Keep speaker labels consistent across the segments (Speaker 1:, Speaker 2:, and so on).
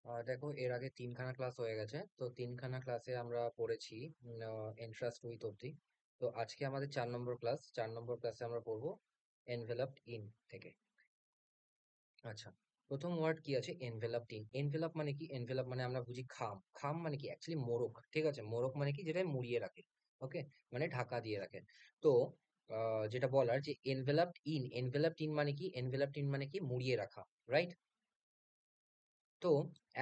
Speaker 1: দেখো, এর আগে তিনখানা ক্লাস হয়ে গেছে। তো তিনখানা ক্লাসে আমরা পড়েছি এন্ট্রান্স উইথ অব্দি। তো আজকে আমাদের 4 নম্বর ক্লাস। 4 নম্বর ক্লাসে আমরা পড়বো এনভেলপড ইন থেকে। আচ্ছা, প্রথম ওয়ার্ড কি আছে? এনভেলপড ইন। এনভেলপ মানে কি? এনভেলপ মানে আমরা বুঝি খাম। খাম মানে কি? অ্যাকচুয়ালি মোড়ক। ঠিক আছে, মোড়ক মানে কি? যেটা মুড়িয়ে রাখে। ওকে, মানে ঢাকা দিয়ে রাখে। তো যেটা বলার যে এনভেলপড ইন, এনভেলপড ইন মানে কি? এনভেলপড ইন মানে কি? মুড়িয়ে রাখা, রাইট? তো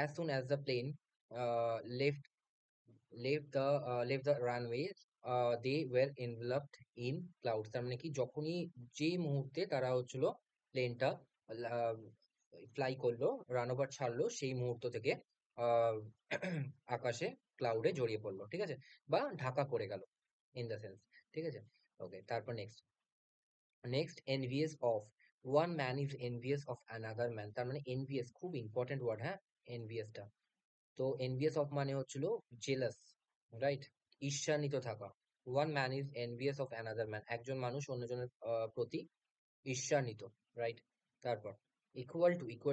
Speaker 1: as soon as the plane left left the runway, they were enveloped in clouds। তার মানে কি? যখনই, যে মুহূর্তে তারা হচ্ছিল প্লেনটা ফ্লাই করলো, রান ওভার ছাড়লো, সেই মুহূর্ত থেকে আহ, আকাশে ক্লাউডে জড়িয়ে পড়লো। ঠিক আছে, বা ঢাকা পড়ে গেল, ইন দ্য সেন্স। ঠিক আছে, ওকে। তারপর next, envious of, one man is envious of another man। তার মানে envious খুব ইম্পর্টেন্ট ওয়ার্ড, হ্যাঁ, envious টা। তো envious of মানে হচ্ছিল জেলাস, রাইট? ঈর্ষান্বিত থাকা। One man is envious of another man, একজন মানুষ অন্যজনের প্রতি ঈর্ষান্বিত, রাইট? তারপর ইকুয়াল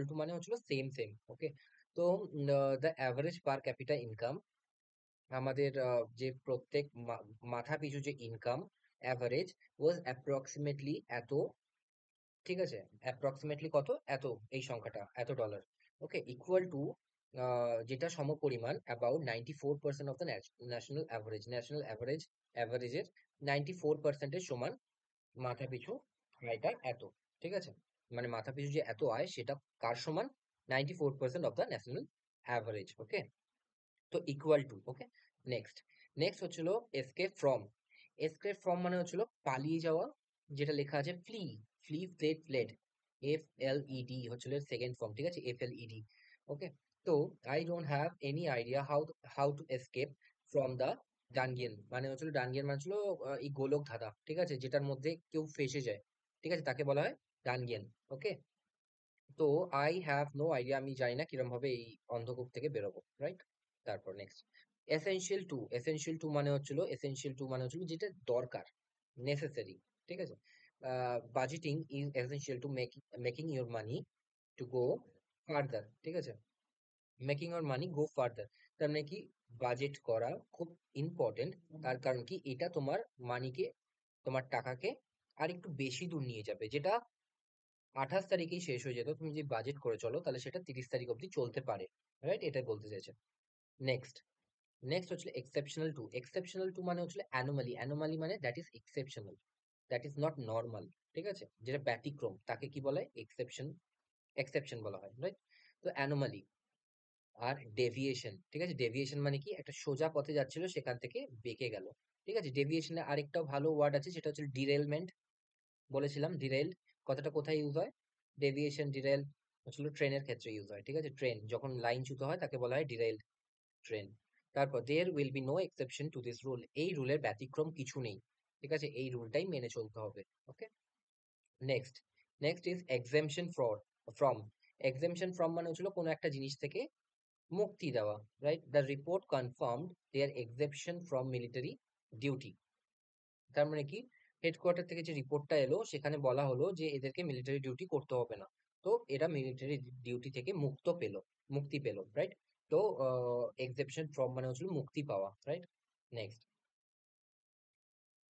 Speaker 1: টু মানে হচ্ছিল সেম সেম, ওকে। তো the average per capita income, আমাদের যে প্রত্যেক মাথা পিছু যে ইনকাম অ্যাভারেজ ওয়াজ অ্যাপ্রক্সিমেটলি এত। ঠিক আছে, অ্যাপ্রক্সিমেটলি কত? এত, এই সংখ্যাটা এত ডলার। ওকে, ইকুয়াল টু যেটা সমপরিমাণ about 94% of the national average. National অ্যাভারেজের 94%-এর সমান মাথা পিছু আয়টা এত। ঠিক আছে, মানে মাথা পিছু যে এত আয় সেটা কার সমান? 94% of the national average. Okay, তো ইকুয়াল টু। ওকে, নেক্সট, হচ্ছিল এসকেপ ফ্রম। এসকেপ ফ্রম মানে হচ্ছিল পালিয়ে যাওয়া, যেটা লেখা আছে ফ্লি। ফ্লেড, FLED হচ্ছিল সেকেন্ড ফর্ম। ঠিক আছে, FLED। ওকে, তো I don't have any idea how to escape from the dungeon. মানে হচ্ছিল, ডানগিয়ান মানে হচ্ছিল এই গোলক ধাঁধা। ঠিক আছে, যেটার মধ্যে কেউ ফেঁসে যায়, ঠিক আছে, তাকে বলা হয় ডানগিয়ান। ওকে, তো আই হ্যাভ নো আইডিয়া, আমি জানি না কিরম ভাবে এই অন্ধকূপ থেকে বেরোবো, রাইট? তারপর নেক্সট, এসেনশিয়াল টু মানে হচ্ছিল যেটা দরকার, নেসেসারি। ঠিক আছে, budgeting is essential two making your money to go further. ঠিক আছে, making your money go further, তার মানে কি? বাজেট করা খুব ইম্পর্টেন্ট। তার কারণ কি? এটা তোমার মানিকে, তোমার টাকাকে আর একটু বেশি দূর নিয়ে যাবে। যেটা 28 তারিখেই শেষ হয়ে যেত, তুমি যে বাজেট করে চলো, তাহলে সেটা 30 তারিখ অব্দি চলতে পারে, রাইট? এটাই বলতে চাইছে। নেক্সট, হচ্ছে এক্সেপশনাল টু। এক্সেপশনাল টু মানে হচ্ছে অ্যানোমালি। অ্যানোমালি মানে that is exceptional, that is not normal. ঠিক আছে, যেটা ব্যতিক্রম তাকে কি বলে? এক্সেপশন বলা হয়, রাইট? তো অ্যানোমালি আর ডেভিয়েশন। ঠিক আছে, ডেভিয়েশন মানে কি? একটা সোজা পথে যাচ্ছিল, সেখান থেকে বেঁকে গেল। ঠিক আছে, ডেভিয়েশনে আরেকটাও ভালো ওয়ার্ড আছে, সেটা হচ্ছে ডিরেলমেন্ট। বলেছিলাম ডিরেল কথাটা কোথায় ইউজ হয়? ডেভিয়েশন, ডিরেল হচ্ছিল ট্রেনের ক্ষেত্রে ইউজ হয়। ঠিক আছে, ট্রেন যখন লাইনচ্যুত হয় তাকে বলা হয় ডিরেল ট্রেন। তারপর there will be no exception to this rule, এই রুলের ব্যতিক্রম কিছু নেই। ঠিক আছে, এই রুলটাই মেনে চলতে হবে। Okay, next, is exemption from. Exemption from মানে হচ্ছিল কোনো একটা জিনিস থেকে মুক্তি দেওয়া, right? The report confirmed their exception from military duty. তার মানে কি? হেডকোয়ার্টার থেকে যে রিপোর্টটা এলো, সেখানে বলা হলো যে এদেরকে মিলিটারি ডিউটি করতে হবে না। তো এরা মিলিটারি ডিউটি থেকে মুক্তি পেলো, রাইট? তো এক্সেপশন ফ্রম মানে হচ্ছিল মুক্তি পাওয়া, right? Next,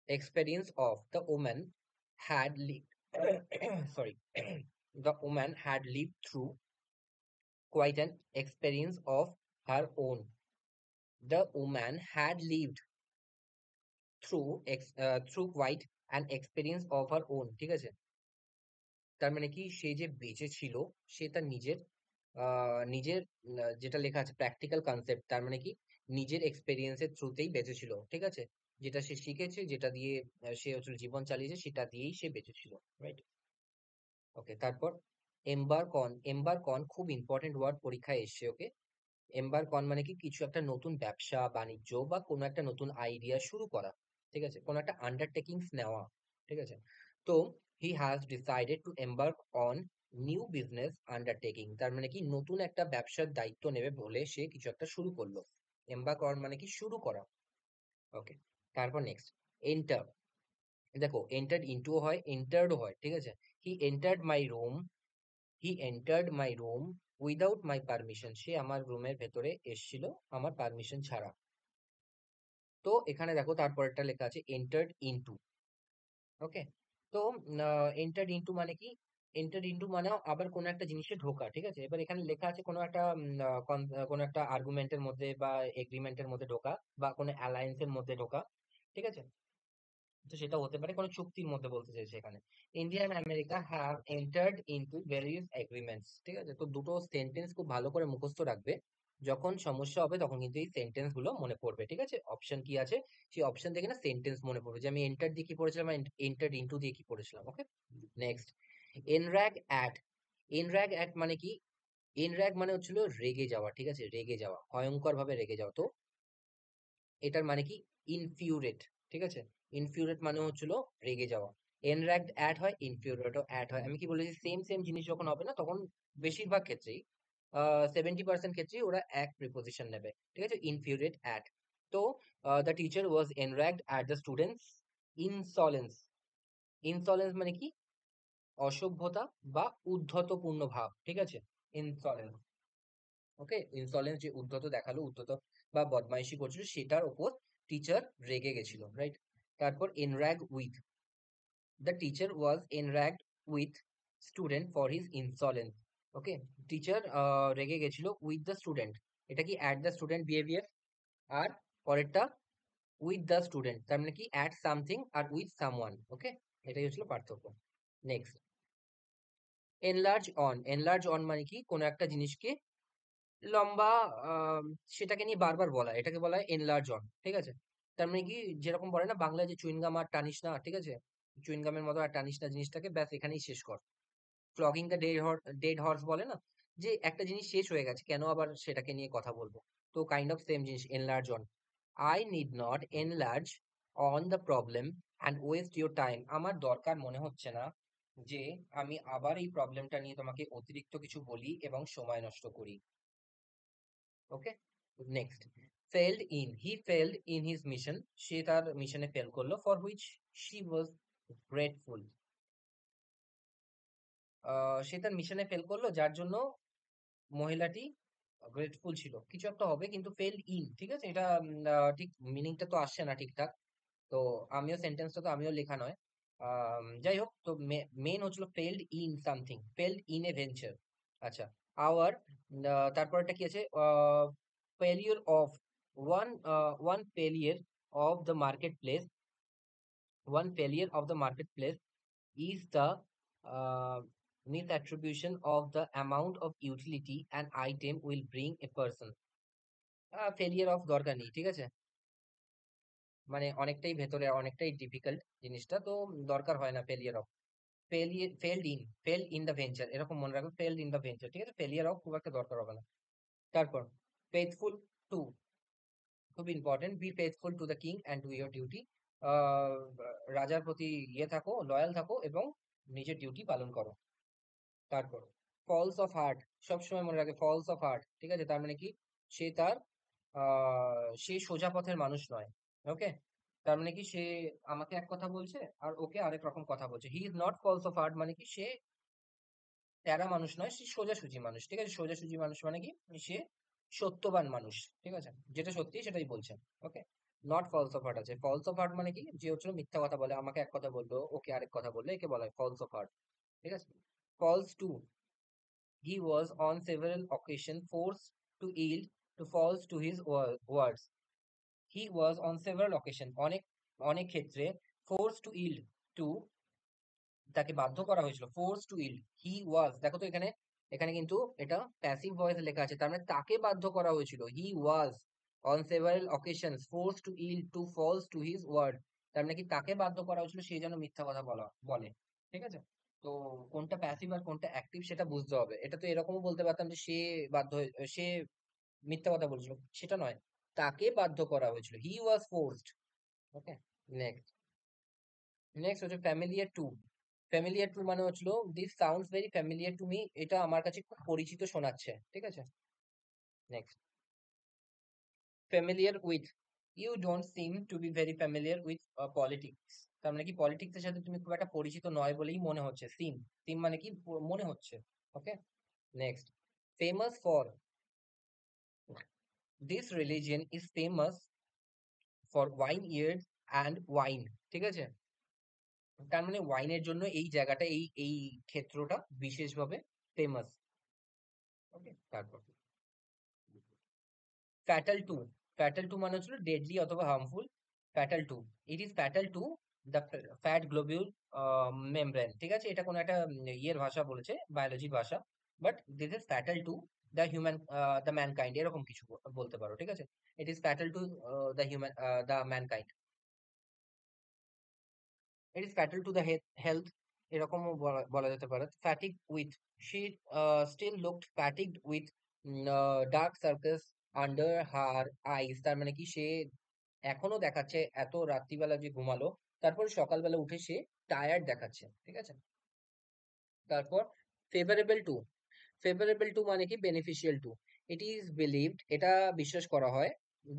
Speaker 1: experience of the woman had lived, sorry, the woman had lived through quite an experience of her own। The woman had lived through quite an experience of her own। ঠিক আছে, তার মানে কি? সে যে বেঁচে ছিল, সে তার নিজের যেটা লেখা আছে প্র্যাকটিক্যাল কনসেপ্ট, তার মানে কি? নিজের এক্সপেরিয়েন্সের থ্রুতেই বেঁচে ছিল। ঠিক আছে, যেটা সে শিখেছে, যেটা দিয়ে সে হচ্ছে জীবন চালিয়েছে, সেটা দিয়েই সে বেঁচে ছিল, রাইট? ওকে, তারপর এম্বার্ক অন খুব ইম্পর্টেন্ট ওয়ার্ড, পরীক্ষায় এসছে। ওকে, এম্বার্ক অন মানে কি? কিছু একটা নতুন ব্যবসা বাণিজ্য বা কোনো একটা নতুন আইডিয়া শুরু করা। ঠিক আছে, কোনো একটা আন্ডারটেকিংস নেওয়া। ঠিক আছে, তো he has decided to embark on new business undertaking, তার মানে কি? নতুন একটা ব্যবসার দায়িত্ব নেবে বলে সে কিছু একটা শুরু করলো। এম্বার্ক অন মানে কি? শুরু করা। ওকে, তারপর নেক্সট, এন্টার। দেখো, এন্টার্ড ইনটু হয়, এন্টার্ডও হয়। ঠিক আছে, he entered my room, he entered my room without my permission, সে আমার রুমের ভেতরে এসেছিল আমার পারমিশন ছাড়া। তো এখানে দেখো তারপরেরটা লেখা আছে এন্টার্ড ইনটু। ওকে, তো এন্টার্ড ইনটু মানে কি? এন্টার্ড ইনটু মানে আবার কোনো একটা জিনিসে ঢোকা, ঠিক আছে? এবার এখানে লেখা আছে কোনো একটা কোনো একটা আর্গুমেন্টের মধ্যে বা এগ্রিমেন্টের মধ্যে ঢোকা, বা কোনো অ্যালায়েন্সের মধ্যে ঢোকা, ঠিক আছে? তো সেটা হতে পারে কোনো চুক্তির মধ্যে বলতে চাইছে এখানে। India and America have entered into various agreements, ঠিক আছে? তো দুটো সেন্টেন্স খুব ভালো করে মুখস্থ রাখবে, যখন সমস্যা হবে তখন কিন্তু এই সেন্টেন্স গুলো মনে পড়বে, ঠিক আছে? অপশন কি আছে সেই অপশন থেকে না সেন্টেন্স মনে পড়বে, যে আমি এন্টার দিয়ে কি পড়েছিলাম, এন্টার্ড ইনটু দিয়ে কি পড়েছিলাম। ওকে, নেক্সট, এনর্যাগ অ্যাট। এনর্যাগ অ্যাট মানে কি? এনর্যাগ মানে হচ্ছিল রেগে যাওয়া, ঠিক আছে? রেগে যাওয়া, ভয়ঙ্কর ভাবে রেগে যাওয়া। তো এটার মানে কি? ইনফিউরেট, ঠিক আছে? ইনফিউরেট মানে হচ্ছিল রেগে যাওয়া। এনর্যাগড অ্যাড হয়, ইনফিউরেটও অ্যাড হয়। আমি কি বলেছি, সেম সেম জিনিস যখন হবে না তখন বেশিরভাগ ক্ষেত্রেই 70% ক্ষেত্রেই ওরা এক প্রিপোজিশন নেবে, ঠিক আছে? Infuriate at. তো the teacher was enraged at the students insolence. Insolence মানে কি? অসভ্যতা বা উদ্ধতপূর্ণ ভাব, ঠিক আছে? ইনসলেন্স। ওকে, ইনসলেন্স যে উদ্ধত দেখালো, উদ্ধত বা বদমাইশি করছিল সেটার ওপর টিচার রেগে গেছিল, রাইট? তারপর enrage with, the teacher was enraged with student for his insolence. Okay, teacher রেগে গেছিল উইথ দ্য স্টুডেন্ট, এটা কি অ্যাট দ্য স্টুডেন্ট বিহেভিয়ার। আর পরেরটা উইথ দ্য স্টুডেন্ট, তার মানে কি অ্যাট সামথিং আর উইথ সামওয়ান। ওকে, এটাই হচ্ছিল পার্থক্য। Next, enlarge on. Enlarge on মানে কি? কোনো একটা জিনিসকে লম্বা, আম, সেটাকে নিয়ে বারবার বলা, এটাকে বলা হয় এনলার্জ অন, ঠিক আছে? তার মানে কি, যেরকম বলে না বাংলায় যে চুইংগাম আর টানিস না, ঠিক আছে? চুইংগামের মতো আর টানিস না জিনিসটাকে, ব্যাস এখানেই শেষ কর। ফ্লগিং দ্য ডেড হর্স বলে না, যে একটা জিনিস শেষ হয়ে গেছে কেন আবার সেটাকে নিয়ে কথা বলবো। তো কাইন্ড অফ সেম জিনিস, enlarge on. I need not enlarge on the problem and waste your time. আমার দরকার মনে হচ্ছে না যে আমি আবার এই প্রবলেমটা নিয়ে তোমাকে অতিরিক্ত কিছু বলি এবং সময় নষ্ট করি। Okay, next, failed in. He failed in his mission, সে তার মিশনে ফেল করলো, for which she was grateful. সে তার মিশনে ফেল করলো যার জন্য মহিলাটি গ্রেটফুল ছিল, কিছু একটা হবে, কিন্তু ফেলড ইন, ঠিক আছে? এটা ঠিক মিনিংটা তো আসছে না ঠিকঠাক। তো আমিও সেন্টেন্সটা তো আমিও লেখা নয়। যাই হোক, তো মেন হচ্ছিল failed in something, failed in a venture. আচ্ছা, আওয়ার, তারপরটা কি আছে? Failure of, one one failure of the market place, one failure of the market place is the uh, misattribution of the amount of utility an item will bring a person. Failure of দরকার নেই, ঠিক আছে? মানে অনেকটাই ভেতরে, অনেকটাই difficult জিনিসটা, তো দরকার হয় না failure of. Failed in the venture, এরকম মনে রাখবে, ফেল্ড ইন দ্য ভেঞ্চার, ঠিক আছে? ফেলিয়ার অফ খুব একটা দরকার হবে না। তারপর ফেথফুল টু, খুব important, be faithful to the king and to your duty. রাজার প্রতি ইয়ে থাকো, লয়াল থাকো এবং নিজের ডিউটি পালন করো। তারপর ফলস অফ হার্ট, সবসময় মনে রাখে ফলস অফ হার্ট, ঠিক আছে? তার মানে কি? সে তার সে সোজা পথের মানুষ নয়। ওকে, তার মানে কি, সে আমাকে এক কথা বলছে আর ওকে আরেক রকম কথা বলছে। He is not false of heart মানে কি, সে তেরা মানুষ নয়, সে সোজাসুজি মানুষ, ঠিক আছে? সোজাসুজি মানুষ মানে কি, সে সত্যবান মানুষ, ঠিক আছে? যেটা সত্যি সেটাই বলছে। ওকে, নট ফলস অফ হার্ট আছে। ফলস অফ হার্ট মানে কি, যে হচ্ছে মিথ্যা কথা বলে, আমাকে এক কথা বললো ওকে আরেক কথা বললো, একে বলা হয় ফলস অফ হার্ট, ঠিক আছে? False to, he was on several occasions forced to yield to false to his words. He was on several occasions, অনেক অনেক ক্ষেত্রে, forced to yield to, তাকে বাধ্য করা হয়েছিল, forced to yield, he was, দেখো তো এখানে, এখানে কিন্তু এটা প্যাসিভ ভয়েসে লেখা আছে, তার মানে তাকে বাধ্য করা হয়েছিল। he was on several occasions forced to yield to false to his word, তার মানে কি তাকে বাধ্য করা হয়েছিল সে যেন মিথ্যা কথা বলে, ঠিক আছে? তো কোনটা প্যাসিভ আর কোনটা অ্যাক্টিভ সেটা বুঝতে হবে। এটা তো এরকমও বলতে পারতাম যে সে সে মিথ্যা কথা বলছিল, সেটা নয়, তাকে বাধ্য করা হয়েছিল, he was forced. Okay, next, next হচ্ছে ফ্যামিলিয়ার টু। ফ্যামিলিয়ার টু মানে হচ্ছিল this sounds very familiar to me, এটা আমার কাছে খুব পরিচিত শোনাচ্ছে, ঠিক আছে? Next, familiar with, you don't seem to be very familiar with politics. তার মানে কি, পলিটিক্স এর সাথে তুমি খুব একটা পরিচিত নয় বলেই মনে হচ্ছে। সিম, সিম মানে কি, মনে হচ্ছে, Okay, next, famous for, this religion is famous for wine years and wine, ঠিক আছে? তার মানে ওয়াইনের জন্য এই জায়গাটা, এই ক্ষেত্রটা বিশেষভাবে ফেমাস। ওকে, তারপর ফ্যাটাল টু, ফ্যাটাল টু মানে হচ্ছিল ডেডলি অথবা harmful. Fatal to, it is fatal to the fat globule membrane, ঠিক আছে? এটা কোনো একটা ইয়ের ভাষা বলেছে, বায়োলজির ভাষা, but this is fatal to the human, the mankind, এরকম কিছু বলতে পারো, ঠিক আছে? It is fatal to the human, the mankind, it is fatal to the health, এরকমও বলা যেতে পারে। Fatigue with, she still looked fatigued with dark circles under her eyes, তার মানে কি সে এখনো দেখাচ্ছে, এত রাত্রিবেলা যে ঘুমালো, তারপর সকালবেলা উঠে সে টায়ার্ড দেখাচ্ছে, ঠিক আছে? তারপর ফেভারেবল টু, ফেভারেবল টু মানে কি beneficial to, it is believed, এটা বিশ্বাস করা হয়,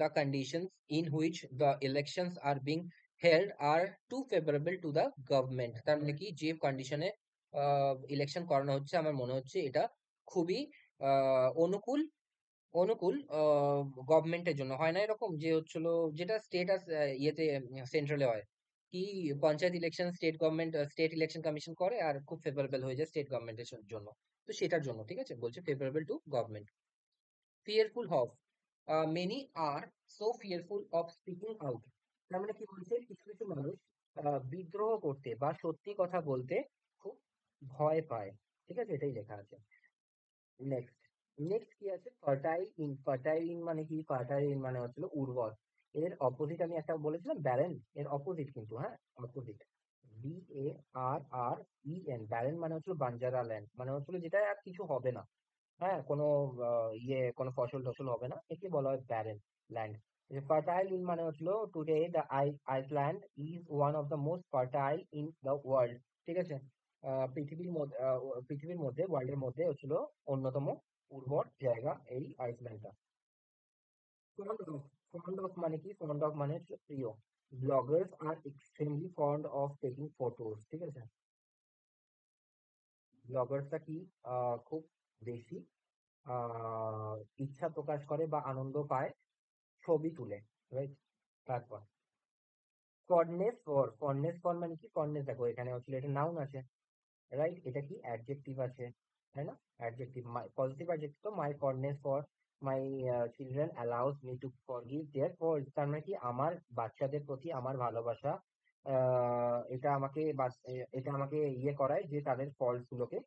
Speaker 1: the conditions in which the elections are being held are too favourable to the government, তার মানে কি যে কন্ডিশনে ইলেকশন করানো হচ্ছে, আমার মনে হচ্ছে এটা খুবই অনুকূল, অনুকূল গভর্নমেন্টের জন্য। হয় না এরকম যে হচ্ছিল, যেটা স্টেট আর ইয়েতে সেন্ট্রালে হয় কি, panchayat election state government, state election commission করে আর খুব ফেভারেবল হয়ে যায় স্টেট গভর্নমেন্টের জন্য, তো সেটার জন্য, ঠিক আছে, বলছে favourable to government. Fearful of, many are so fearful of speaking out, তার মানে কি বলছে, কিছু কিছু মানুষ বিদ্রোহ করতে বা সত্যি কথা বলতে খুব ভয় পায়, ঠিক আছে, এটাই লেখা আছে। নেক্সট, নেক্সট কি আছে, ফার্টাইল ইন, ফার্টাইল ইন মানে কি, ফার্টাইল ইন মানে হচ্ছিল উর্বর, এর অপোজিট আমি একটা বলেছিলাম ব্যারেন, এর অপোজিট কিন্তু, হ্যাঁ, অপোজিট, BARREN, ব্যারেন মানে হচ্ছিল বাঞ্জারা ল্যান্ড, মানে হচ্ছিল যেটা আর কিছু হবে না, হ্যাঁ, কোনো কোনো ফসল টসল হবে না, একে বলা হয় ব্যারেন ল্যান্ড। ফার্টাইল ইন মানে হচ্ছিল today the Iceland is one of the most fertile in the world, ঠিক আছে? পৃথিবীর মধ্যে, ওয়ার্ল্ডের মধ্যে হচ্ছিল অন্যতম উর্বর জায়গা এই আইসল্যান্ডটা। ফন্ড অফ, ফন্ড অফ মানে কি, ফন্ড অফ মানে হচ্ছে প্রিয়, Bloggers are extremely fond of taking photos, ঠিক আছে? ব্লগার্সটা কি, খুব বেশি আহ ইচ্ছা প্রকাশ করে বা আনন্দ পায় ছবি তুলে, রাইট? তারপর ফন্ডনেস ফর, ফন্ডনেস ফর মানে কি, ফন্ডনেস দেখো এখানে হচ্ছিল এটা নাউন আছে, রাইট? এটা কি অ্যাডজেক্টিভ আছে, তাই না? অ্যাডজেক্টিভ, মাই পজিটিভ অ্যাডজেক্টিভ, তো my fondness for my children allows me to forgive their faults, তার মানে কি আমার বাচ্চাদের প্রতি আমার ভালোবাসা, এটা আমাকে এটা আমাকে ইয়ে করায় যে তাদের ফল্টস গুলোকে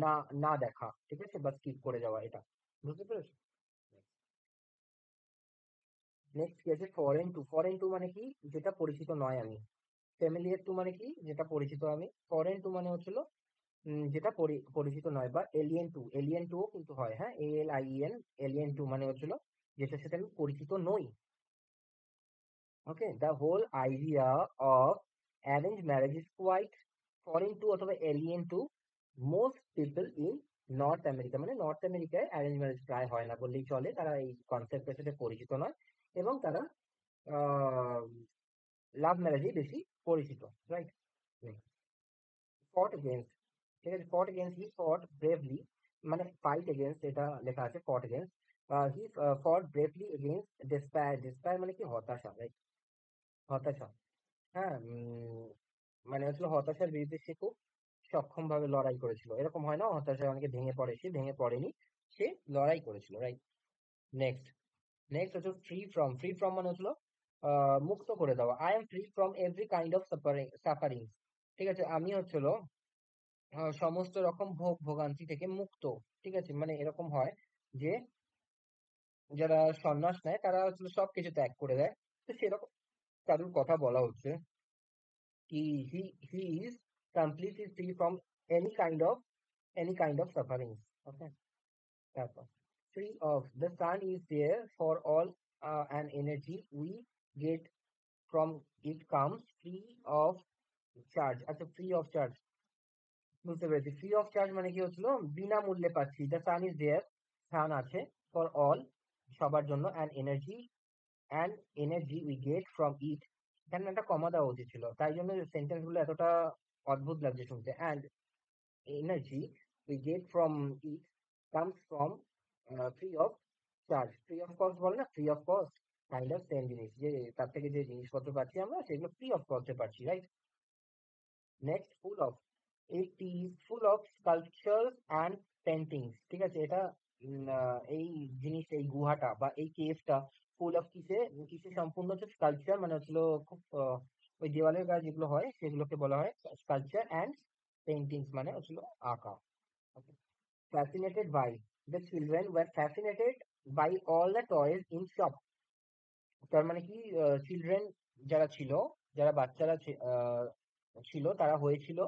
Speaker 1: না না দেখা, ঠিক আছে, বা স্কিপ করে যাওয়া, এটা বুঝতে পেরেছো? নেক্সট কি আছে, ফরেন টু, ফরেন টু মানে কি, যেটা পরিচিত নয় আমি। ফ্যামিলিয়ার টু মানে কি, যেটা পরিচিত আমি। ফরেন টু মানে হচ্ছিল যেটা পরিচিত নয়, বা এলিয়েন টু, এলিয়েন টু কিন্তু হয়, হ্যাঁ, ALIEN, এলিয়েন টু মানে হচ্ছিল যেটার সাথে আমি পরিচিত নই। Okay, the whole idea of arrange marriage is quite foreign to অথবা alien to most people in North America, মানে নর্থ আমেরিকায় অ্যারেঞ্জ ম্যারেজ প্রায় হয় না বললেই চলে, তারা এই কনসেপ্টের সাথে পরিচিত নয়, এবং তারা লাভ ম্যারেজেই বেশি পরিচিত, রাইট? ফট এগেনস্ট, ঠিক আছে, ফট এগেনস্ট, হি ফট ব্রেভলি, মানে ফাইট এগেনস্ট, এটা লেখা আছে ফট এগেনস্ট, হি ফট ব্রেভলি এগেনস্ট ডেসপায়ার, ডেসপায়ার মানে কি হতাশা, রাইট? হতাশা, হ্যাঁ, মানে হচ্ছে হতাশার বিরুদ্ধে সে খুব সক্ষম ভাবে লড়াই করেছিল, এরকম হয় না, হতাশায় অনেকে ভেঙে পড়ে, সে ভেঙে পড়েনি, সে লড়াই করেছিল, রাইট? নেক্সট, নেক্সট হচ্ছে ফ্রি ফ্রম, ফ্রি ফ্রম মানে হচ্ছিল মুক্ত করে দেওয়া, I am free from every kind of suffering, ঠিক আছে, আমি হচ্ছিল সমস্ত রকম ভোগ ভোগান্তি থেকে মুক্ত, ঠিক আছে, মানে এরকম হয় যে যারা সন্ন্যাস নেয় তারা হচ্ছে সবকিছু ত্যাগ করে দেয়, তো সেরকম কারোর কথা বলা হচ্ছে কি, he is completely free from any kind of, any kind of suffering, okay. তারপর free of, the sun is there for all and energy we get from it comes free of charge, আচ্ছা, free of charge, বুঝতে পেরেছি। Free of charge মানে কি হচ্ছিল, বিনামূল্যে পাচ্ছি, the sun is দেয়ার, সান আছে, ফর অল সবার জন্য, and energy we get from ইট, এখানে একটা কমা দেওয়া উচিত ছিল, তাই জন্য সেন্টেন্স গুলো এতটা অদ্ভুত লাগছে শুনতে। And energy we get from it comes from free of charge, free of cost বলে না, free of cost, kind of same জিনিস, যে তার থেকে যে জিনিসপত্র পাচ্ছি আমরা সেগুলো free of cost এ পাচ্ছি, right? Next, full of, it is full of sculptures and paintings, ঠিক আছে? এটা এই জিনিস, এই গুহাটা বা এই কেভটা ফুল অফ কিসে কিসে সম্পূর্ণ হচ্ছে? স্কাল্পচার মানে হচ্ছিল খুব ওই দেওয়ালের গায়ে যেগুলো হয় সেগুলোকে বলা হয় স্কাল্পচার, অ্যান্ড পেন্টিংস মানে হচ্ছিল আঁকা। Fascinated by, the children were fascinated by all the toys in shop, তার মানে কি চিলড্রেন যারা ছিল, যারা বাচ্চারা ছিল তারা হয়েছিল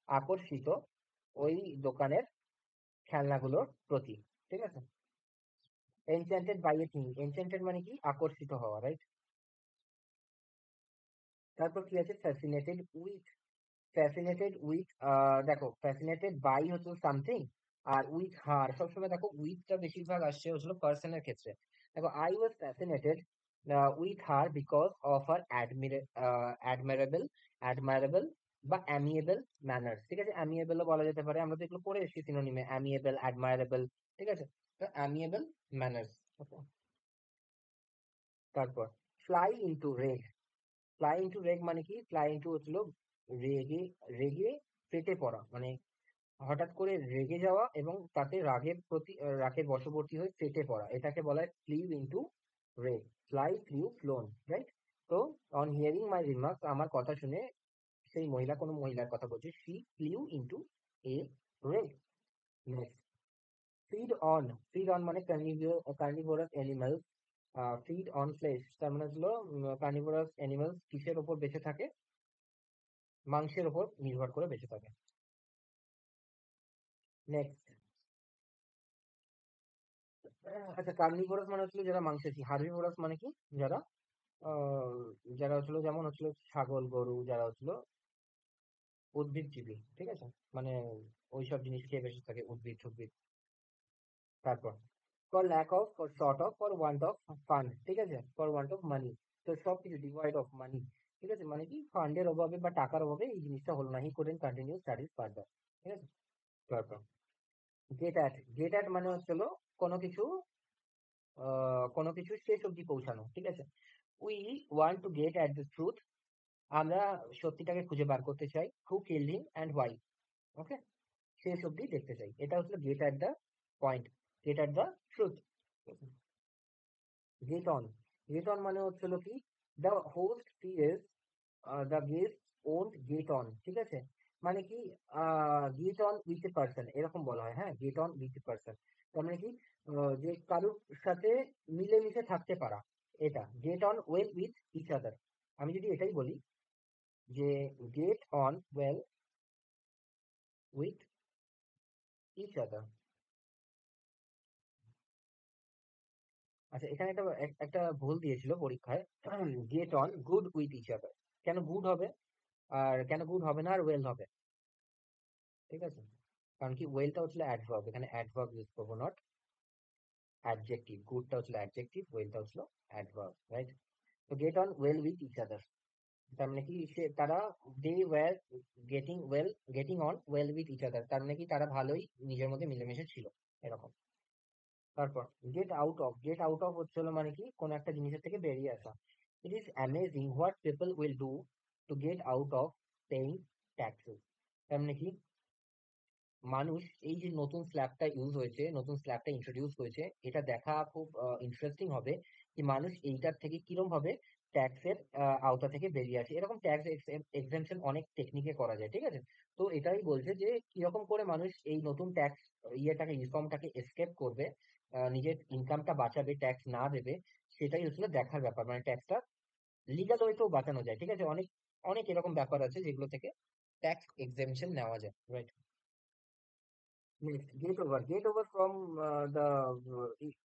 Speaker 1: আকর্ষিত ওই দোকানের খেলনাগুলোর প্রতি, ঠিক আছে? Enchanted by a thing, enchanted মানে কি আকর্ষিত হওয়া, রাইট? তারপর কি আছে? ফ্যাসিনেটেড উইথ, ফ্যাসিনেটেড উইথ, দেখো ফ্যাসিনেটেড বাই হচ্ছে সামথিং, আর উইথ হার সবসময় দেখো উইথটা বেশিরভাগ আসছে হচ্ছিল পার্সনের ক্ষেত্রে। দেখো I was fascinated with her because of her admirable, admirable বা অ্যামিয়েবল ম্যানার্স, ঠিক আছে? অ্যামিয়েবলও বলা যেতে পারে, আমরা তো এগুলো পড়ে এসেছি সিনোনিমে, অ্যামিয়েবল, অ্যাডমারেবল, ঠিক আছে? তো অ্যামিয়েবল ম্যানার্স। তারপর fly into rage, fly into রেগ মানে কি? ফ্লাই ইনটু হচ্ছিল রেগে, রেগে ফেটে পড়া, মানে হঠাৎ করে রেগে যাওয়া এবং তাতে রাগের প্রতি রাগের বশবর্তী হয়ে ফেটে পড়া, এটাকে বলা হয় flew into rage. Fly, flew, flown, right? তো অন হিয়ারিং মাই রিমার্কস, আমার কথা শুনে সেই মহিলা, কোনো মহিলার কথা বলছে, she flew into a rage. Next, feed on, feed on মানে carnivorous animal, feed on flesh, তার মানে হলো কার্নিভোরাস অ্যানিমালস কিসের ওপর বেঁচে থাকে? মাংসের ওপর নির্ভর করে বেঁচে থাকে। নেক্সট, আচ্ছা, কার্নিভোরাস মানে হচ্ছিল যারা মাংসাশী, হার্বিভোরাস মানে কি? যারা আহ যারা হচ্ছিল, যেমন হচ্ছিল ছাগল, গরু, যারা হচ্ছিল উদ্ভিদজীবী, ঠিক আছে? মানে ওইসব জিনিস খেয়ে বেঁচে থাকে, উদ্ভিদ উদ্ভিদ। তারপর for lack of, for short of, for want of fund, ঠিক আছে? ফর ওয়ান্ট অফ মানি, তো সবকিছু ডিভয়েড অফ মানি, ঠিক আছে? মানে কি ফান্ডের অভাবে বা টাকার অভাবে এই জিনিসটা হলো না, হি কুডন্ট কন্টিনিউ স্টাডিজ ফার্দার, ঠিক আছে? তারপর গেট অ্যাট, গেট অ্যাট মানে হচ্ছিল কোনো কিছু কোনো কিছু শেষ অবধি পৌঁছানো, ঠিক আছে? We want to get at the truth, আমরা সত্যিটাকে খুঁজে বার করতে চাই, who killed him and why, okay? শেষ অবধি দেখতে চাই, এটা হচ্ছে get at the point, get at the truth. Get on, get on মানে হচ্ছিল কি? The host fears the guest won't get on, ঠিক আছে? মানে কি get on with a person, এরকম বলা হয়, হ্যাঁ, get on with a person, তার মানে কি যে কারোর সাথে মিলেমিশে থাকতে পারা, এটা get on well with each other. আমি যদি এটাই বলি যে get on well with each other. আচ্ছা, এখানে একটা ভুল দিয়েছিল পরীক্ষায়, get on good with each other, কেন গুড হবে আর কেন গুড হবে না আর ওয়েল হবে, ঠিক আছে? কারণ কি ওয়েলটা হচ্ছিল অ্যাডভার্ব, এখানে অ্যাডভার্ব ইউজ করবো, নট অ্যাডজেক্টিভ। গুডটা হচ্ছিল অ্যাডজেক্টিভ, ওয়েলটা হচ্ছিল অ্যাডভার্ব, রাইট? তো get on well with each other, তার মানে কি তারা they were getting well, getting on well with each other, তার মানে কি তারা ভালোই নিজের মধ্যে মিলেমিশে ছিল, এরকম। তারপর get out of, get out of হচ্ছে হলো মানে কি কোনো একটা জিনিসের থেকে বেরিয়ে আসা। It is amazing what people will do to get out of paying taxes, তার মানে কি মানুষ, এই যে নতুন স্ল্যাবটা ইউজ হয়েছে, নতুন স্ল্যাবটা ইন্ট্রোডিউস হয়েছে, এটা দেখা খুব ইন্টারেস্টিং হবে যে মানুষ এইটার থেকে কিরম ভাবে ট্যাক্সের আওতা থেকে বেরিয়ে আসে। এরকম ট্যাক্স এক্সেম্পশন অনেক টেকনিকে করা যায়, ঠিক আছে? তো এটাই বলছে যে কিরকম করে মানুষ এই নতুন ট্যাক্স ইয়েটাকে, রিফর্মটাকে এসকেপ করবে, নিজের ইনকামটা বাঁচাবে, ট্যাক্স না দেবে, সেটাই হচ্ছিল দেখার ব্যাপার, মানে ট্যাক্সটা লিগাল ওয়েতেও বাঁচানো যায়, ঠিক আছে? অনেক অনেক এরকম ব্যাপার আছে যেগুলো থেকে ট্যাক্স এক্সেম্পশন নেওয়া যায়, right? Next, gate over, gate over from the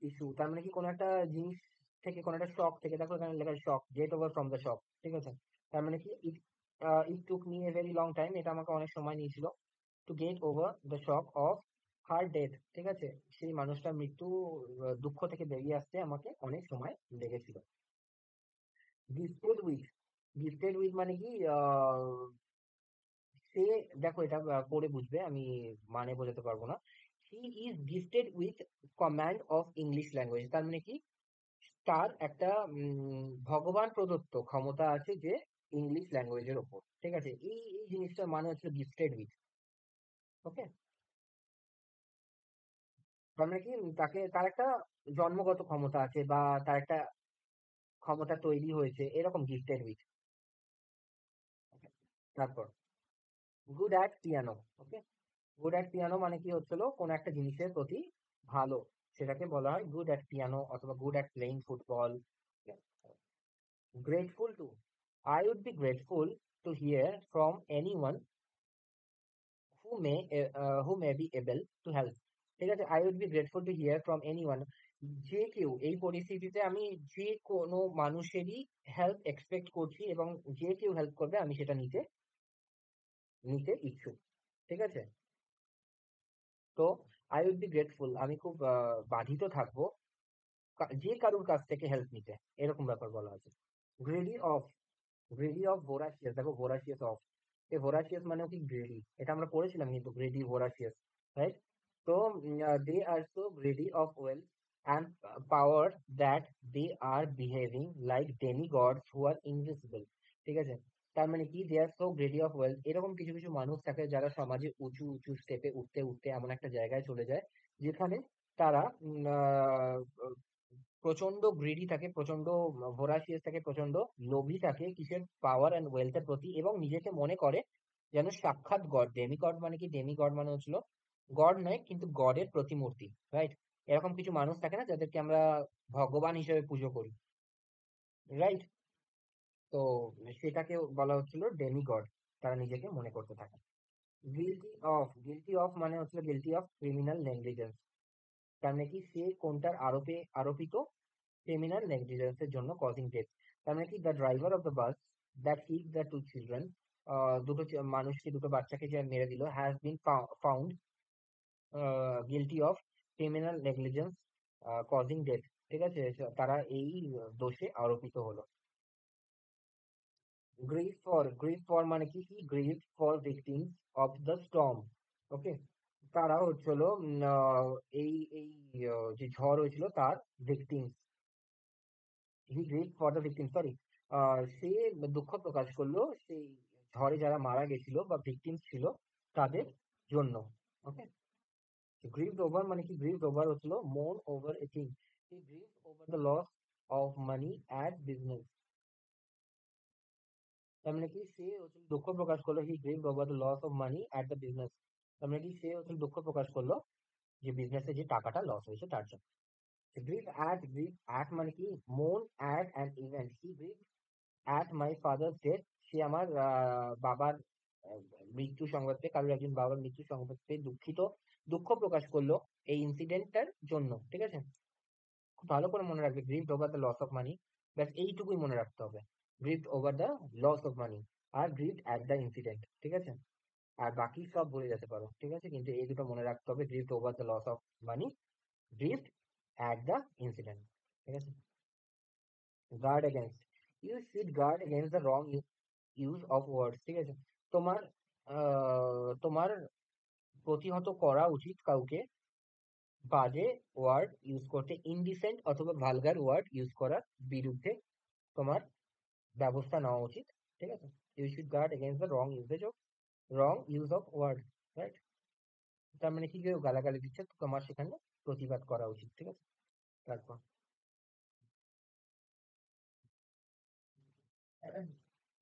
Speaker 1: issue, তার মানে কি কোনো একটা জিনিস থেকে, কোনো একটা শক থেকে, দেখো এখানে লেখা shock, get over from the shock, ঠিক আছে? তার মানে কি it it took me a very long time, এটা আমাকে অনেক সময় নিয়েছিল, to get over the shock of her death, ঠিক আছে? সেই মানুষটার মৃত্যু, দুঃখ থেকে বেরিয়ে আসতে আমাকে অনেক সময় লেগেছিল। গিফটেড উইথ, গিফটেড উইথ মানে কি সে, দেখো এটা পড়ে বুঝবে, আমি মানে বোঝাতে পারবো না। He is gifted with command of English language, তার মানে কি, তার একটা ভগবান প্রদত্ত ক্ষমতা আছে যে ইংলিশ ল্যাঙ্গুয়েজের ওপর। ঠিক আছে, এই এই জিনিসটার মানে হচ্ছে গিফটেড উইথ। ওকে, তার মানে কি, তাকে, তার একটা জন্মগত ক্ষমতা আছে, বা তার একটা ক্ষমতা তৈরি হয়েছে, এরকম গিফটেড উইথ। তারপর good at piano. Okay, good at piano মানে কি হচ্ছিল, কোন একটা জিনিসের প্রতি ভালো, সেটাকে বলা হয় গুড অ্যাট পিয়ানো, অথবা good at playing football. Grateful to, I would be grateful to hear from anyone who may be able to help। ঠিক আছে, I would be grateful to hear from anyone, যে কেউ, এই পরিস্থিতিতে আমি যে কোনো মানুষেরই হেল্প এক্সপেক্ট করছি, এবং যে কেউ হেল্প করবে আমি সেটা নিতে নিতে ইচ্ছুক। ঠিক আছে, তো আই উড বি গ্রেটফুল, আমি খুব বাধিত থাকবো যে কারুর কাছ থেকে হেল্প নিতে, এরকম ব্যাপার বলা আছে। গ্রেডি অফ, গ্রেডি অফ ভোরাসিয়াস, দেখো ভোরাসিয়াস অফ, এই ভোরাসিয়াস মানেও কি গ্রেডি, এটা আমরা পড়েছিলাম কিন্তু, গ্রেডি ভোরাসিয়াস, রাইট? তো they are so greedy of wealth and power that they are behaving like demigods who are invisible। ঠিক আছে, তার মানে কি, they are so greedy of wealth, এরকম কিছু কিছু মানুষ থাকে যারা সমাজে উঁচু উঁচু স্টেপে উঠতে উঠতে এমন একটা জায়গায় চলে যায় যেখানে তারা প্রচন্ড গ্রিডি থাকে, প্রচন্ড ভোরাসিয়াস থাকে, প্রচন্ড লোভী থাকে কিসের, পাওয়ার অ্যান্ড ওয়েলথের প্রতি, এবং নিজেকে মনে করে যেন সাক্ষাৎ গড। ডেমিগড মানে কি, ডেমিগড মানে হচ্ছিল গড নয়, কিন্তু গডের প্রতিমূর্তি, রাইট? এরকম কিছু মানুষ থাকে না যাদেরকে আমরা ভগবান হিসেবে পুজো করি, রাইট? তো সেটাকে বলা হচ্ছিল ডেমিগড, তারা নিজেকে মনে করতে থাকে। গিলটি অফ, গিলটি অফ মানে হচ্ছিল গিলটি অফ ক্রিমিনাল নেগলিজেন্স, তার মানে কি, সে কোনটার আরোপিত, ক্রিমিনাল নেগলিজেন্সের জন্য কজিং ডেথ। তার মানে কি, the driver of the bus that kick the two children, দুটো মানুষকে, দুটো বাচ্চাকে যে মেরে দিল, has been found guilty of criminal negligence causing death. ঠিক আছে, তারা এই দোষে আরোপিত হলো। গ্রিভ ফর মানে কি, he grieve for victims of the storm. Okay, তারা হচ্ছিল এই এই যে ঝড় হয়েছিল তার victims, he grieve for the victim, sorry, সে দুঃখ প্রকাশ করলো সেই ঝড়ে যারা মারা গেছিল বা ভিকটিমস ছিল তাদের জন্য। ওকে, গ্রিভড ওভার মানে কি, গ্রিভড ওভার হচ্ছিল moan over a thing, he grieved over the loss of money at business. তার মানে কি, সে হচ্ছে দুঃখ প্রকাশ করলো, he grieved over the loss of money at the business, তার মানে কি, সে হচ্ছে দুঃখ প্রকাশ করলো যে বিজনেসে যে টাকাটা লস হয়েছে তার জন্য। গ্রিভ অ্যাট মানে কি, moan at an event, he grieve at my father's death, সে আমার বাবার আহ, মৃত্যু সংবাদ পেয়ে, কারোর একজন বাবার মৃত্যু সংবাদ পেয়ে দুঃখিত, দুঃখ প্রকাশ করলো এই ইনসিডেন্টটার জন্য। ঠিক আছে, খুব ভালো করে মনে রাখবে, grieved over the loss of money, ব্যাস এইটুকুই মনে রাখতে হবে, grieved over the loss of money, আর গ্রিভড অ্যাট দ্য ইনসিডেন্ট। ঠিক আছে, আর বাকি সব ভুলে যেতে পারো, ঠিক আছে, কিন্তু এই দুটো মনে রাখতে হবে, grieved over the loss of money, grieved at the incident. ঠিক আছে, guard against, you should guard against the wrong use of words. ঠিক আছে, তোমার তোমার প্রতিহত করা উচিত কাউকে বাজে ওয়ার্ড ইউজ করতে, ইনডিসেন্ট অথবা ভালগার ওয়ার্ড ইউজ করার বিরুদ্ধে তোমার ব্যবস্থা নেওয়া উচিত। ঠিক আছে, you should guard against the wrong use of word, right? তার মানে কি, কেউ গালাগালি দিচ্ছে তো তোমার সেখানে প্রতিবাদ করা উচিত। ঠিক আছে, তারপর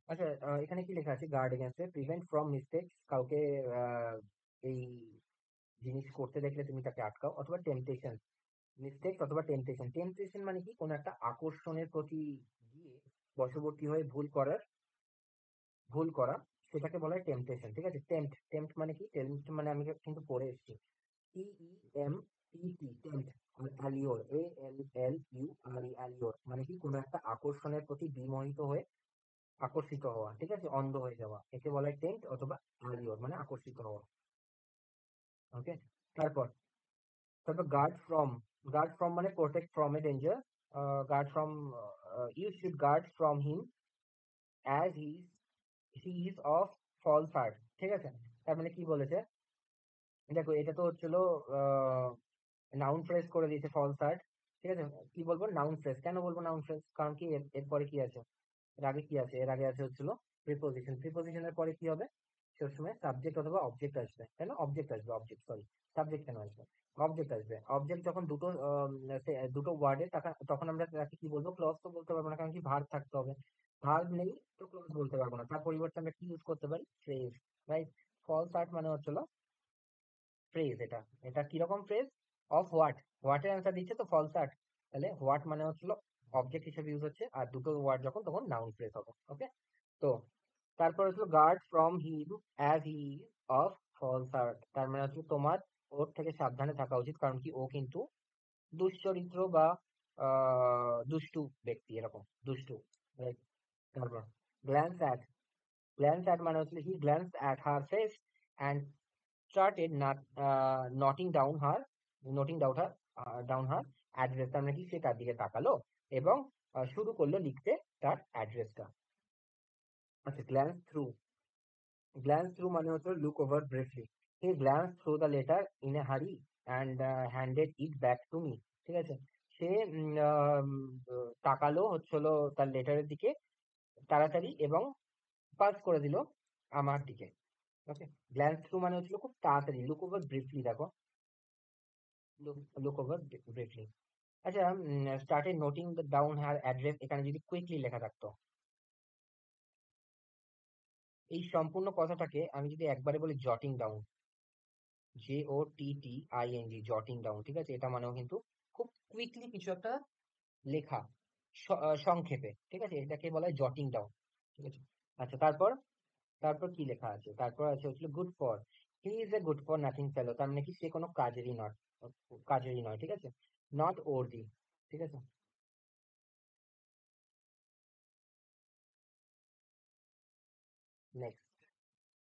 Speaker 1: আচ্ছা, এখানে কি লেখা আছে, guard against, prevent from mistake, কাউকে এই জিনিস করতে দেখলে তুমি তাকে আটকাও, অথবা টেম্পটেশন, মিস্টেক অথবা টেম্পটেশন। টেম্পটেশন মানে কি, কোনো একটা আকর্ষণের প্রতি গিয়ে বশবর্তী হয়ে ভুল করা, সেটাকে বলা হয় টেম্পটেশন। ঠিক আছে, টেম্পট মানে কি, টেম্পট মানে আমি কিন্তু পড়ে এসেছি, TEMPT, টেম্পট। আর অ্যালিওর, ALLURE, অ্যালিওর মানে কি, কোনো একটা আকর্ষণের প্রতি বিমোহিত হয়ে আকর্ষিত হওয়া। ঠিক আছে, অন্ধ হয়ে যাওয়া, একে বলা হয় টেম্পট অথবা অ্যালিওর, মানে আকর্ষিত হওয়া। ওকে, তারপর তারপর গার্ড ফ্রম মানে protect from a danger, guard from, you should guard from him as he is of false heart, ঠিক আছে। তার মানে কি বলেছে, দেখো এটা তো হচ্ছিল নাউন ফ্রেজ করে দিয়েছে ফলস আর্ট, ঠিক আছে। কি বলবো, নাউন ফ্রেজ। কেন বলবো নাউন ফ্রেজ, কারণ কি এরপরে কি আছে, এর আগে কি আছে, এর আগে আছে হচ্ছিল প্রিপোজিশন। প্রিপোজিশনের পরে কি হবে, সবসময় সাবজেক্ট অথবা অবজেক্ট আসবে, তাই না? অবজেক্ট আসবে, অবজেক্ট, সরি, সাবজেক্ট কেন আসবে, অবজেক্ট আসবে। অবজেক্ট যখন দুটো দুটো ওয়ার্ডে, তখন আমরা তাকে কি বলবো, ক্লজ তো বলতে পারবো না, কারণ কি ভার্ব থাকতে হবে। ভার্ব নেই তো ক্লজ বলতে পারবো না, তার পরিবর্তে আমরা কি ইউজ করতে পারি, ফ্রেজ, রাইট। ফলস আর্ট মানে হচ্ছিল ফ্রেজ। এটা এটা কিরকম ফ্রেজ, অফ হোয়াট, হোয়াটের অ্যান্সার দিচ্ছে তো ফলস আর্ট, তাহলে হোয়াট মানে হচ্ছিল অবজেক্ট হিসেবে ইউজ হচ্ছে, আর দুটো ওয়ার্ড যখন, তখন নাউন ফ্রেজ হবে, ওকে। তো তারপর হচ্ছে guard from him as he of false heart, তার মানে হচ্ছে তোমার ওর থেকে সাবধানে থাকা উচিত, কারণ কি ও কিন্তু দুশ্চরিত্র বা দুষ্টু ব্যক্তি, এরকম দুষ্টু, right? তারপর গ্ল্যান্স অ্যাট, গ্ল্যান্স অ্যাট মানে হচ্ছে he glance at her face and started not noting down her noting down her address, তার মানে কি সে তার দিকে তাকালো এবং শুরু করলো লিখতে তার অ্যাড্রেসটা। আচ্ছা, গ্ল্যান্স থ্রু মানে হচ্ছে look over briefly. He glance through the letter in a hurry and handed it back to me, ঠিক আছে। সে তাকালো হচ্ছিল তার লেটারের দিকে তাড়াতাড়ি এবং পাস করে দিল আমার দিকে, ওকে। গ্ল্যান্স থ্রু মানে হচ্ছিল খুব তাড়াতাড়ি, লুক ওভার ব্রিফলি, দেখো, লুক ওভার ব্রিফলি। আচ্ছা, স্টার্টেড নোটিং ডাউন হার অ্যাড্রেস, এখানে যদি কুইকলি লেখা থাকতো, এই সম্পূর্ণ কথাটাকে আমি যদি একবারে বলি জটিং ডাউন, JOTTING, জটিং ডাউন, ঠিক আছে। এটা মানেও কিন্তু খুব কুইকলি কিছু একটা লেখা, সংক্ষেপে, ঠিক আছে, এটাকে বলা হয় জটিং ডাউন, ঠিক আছে। আচ্ছা, তারপর তারপর কি লেখা আছে, তারপর আছে হচ্ছিল good for, he is a good for nothing fellow, তার মানে কি সে কোনো কাজেরই নয়, ঠিক আছে। নট ওর্দি, ঠিক আছে। নেক্সট,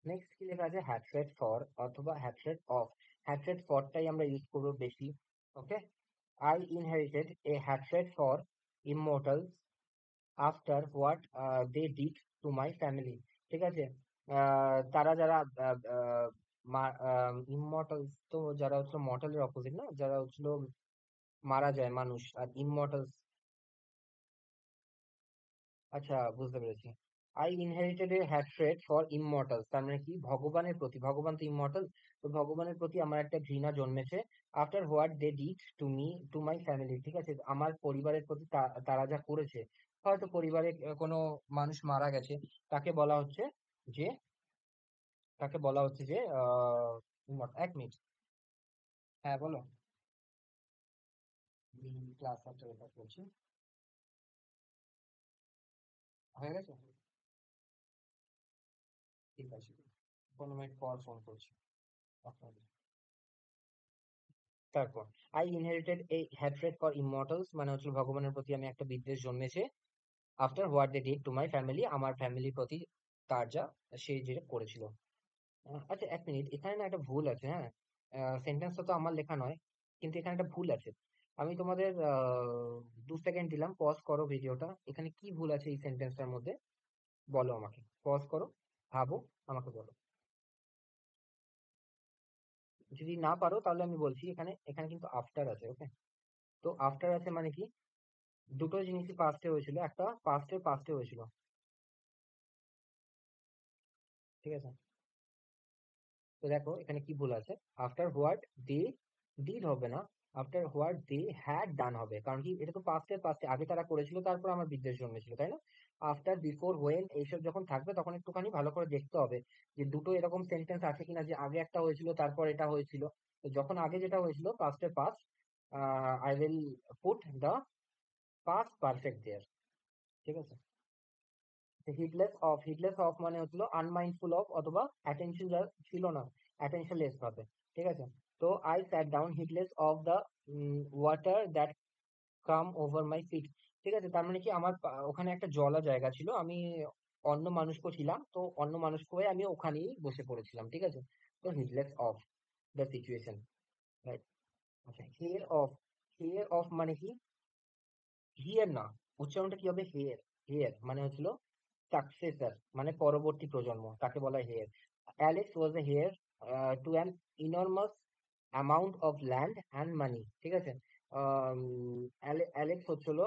Speaker 1: নেক্সট কি লেখা আছে, হ্যাট্রেড ফর অথবা হ্যাট্রেড অফ। হ্যাট্রেড ফরটাই আমরা ইউজ করবো বেশি, okay. I inherited a hatred for immortals after what they did to my family, ঠিক আছে। তারা যারা ইমমর্টালস, তো যারা হচ্ছে মর্টালের অপোজিট না, যারা হচ্ছিল মারা যায় মানুষ, আর ইমমর্টালস, আচ্ছা, বুঝতে পেরেছি। I inherited a hatred for Immortals, তার মানে কি ভগবানের প্রতি, ভগবান তো ইমমর্টাল, তো ভগবানের প্রতি আমার একটা ঘৃণা জন্মেছে। After what they did to me to my family, ঠিক আছে, আমার পরিবারের প্রতি তারা যা করেছে। হয়তো পরিবারে কোনো মানুষ মারা গেছে, তাকে বলা হচ্ছে যে, তাকে বলা হচ্ছে যে এক মিনিট, হ্যাঁ বলো। ক্লাস একটা ব্যাপার বলছি, হয়ে গেছে, ঠিক আছে, 15 মিনিট পর ফোন করছি, আপনাকে। তারপর I inherited a hatred for immortals, মানে হচ্ছে ভগবানের প্রতি আমি একটা বিদ্বেষ জন্মেছে। After what they did to my family, আমার ফ্যামিলির প্রতি তার যা, সে যেটা করেছিল। আচ্ছা, এক মিনিট, এখানে না একটা ভুল আছে, হ্যাঁ। সেন্টেন্সটা তো আমার লেখা নয়, কিন্তু এখানে একটা ভুল আছে। আমি তোমাদের 2 সেকেন্ড দিলাম, পজ করো ভিডিওটা, এখানে কি ভুল আছে এই সেন্টেন্সটার মধ্যে, বলো আমাকে, পজ করো, ভাবো, আমাকে বলো। যদি না পারো তাহলে আমি বলছি, এখানে এখানে কিন্তু আফটার আছে, ওকে। তো আফটার আছে মানে কি, দুটো জিনিসই পাস্টে হয়েছিল, একটা পাস্টের পাস্টে হয়েছিল, ঠিক আছে। তো দেখো এখানে কি ভুল আছে, আফটার হোয়াট দে ডিড হবে না, after what they had done হবে, কারণ কি এটা তো পাস্টের পাস্টে, আগে তারা করেছিল তারপর আমার বিদ্বেষ জন্মেছিল, তাই না? আফটার, বিফোর, হোয়েন এইসব যখন থাকবে তখন একটুখানি ভালো করে দেখতে হবে যে দুটো এরকম সেন্টেন্স আছে কিনা, যে আগে একটা হয়েছিল তারপর এটা হয়েছিল। তো যখন আগে যেটা হয়েছিল পাস্টের past, I will put the past perfect there, ঠিক আছে। হিডলেস অফ মানে হচ্ছিল আনমাইন্ডফুল অফ অথবা অ্যাটেনশন যার ছিল না, অ্যাটেনশনলেস ভাবে, ঠিক আছে। তো I sat down heedless of the water that come over my feet, ঠিক আছে। তার মানে কি আমার ওখানে একটা জলা জায়গা ছিল, আমি অন্য মানুষকে ছিলাম, তো অন্য মানুষকে হয়ে আমি ওখানেই বসে পড়েছিলাম, ঠিক আছে। তো হিডলেস অফ দ্য সিচুয়েশন, রাইট। আচ্ছা, হেয়ার অফ মানে কি, হিয়ার না, উচ্চারণটা কি হবে, হেয়ার, হেয়ার মানে হচ্ছিল সাকসেসর মানে পরবর্তী প্রজন্ম, তাকে বলা হয় heir. Alex was a heir to an enormous amount of land and money, ঠিক আছে। আম, অ্যালেক্স হচ্ছিল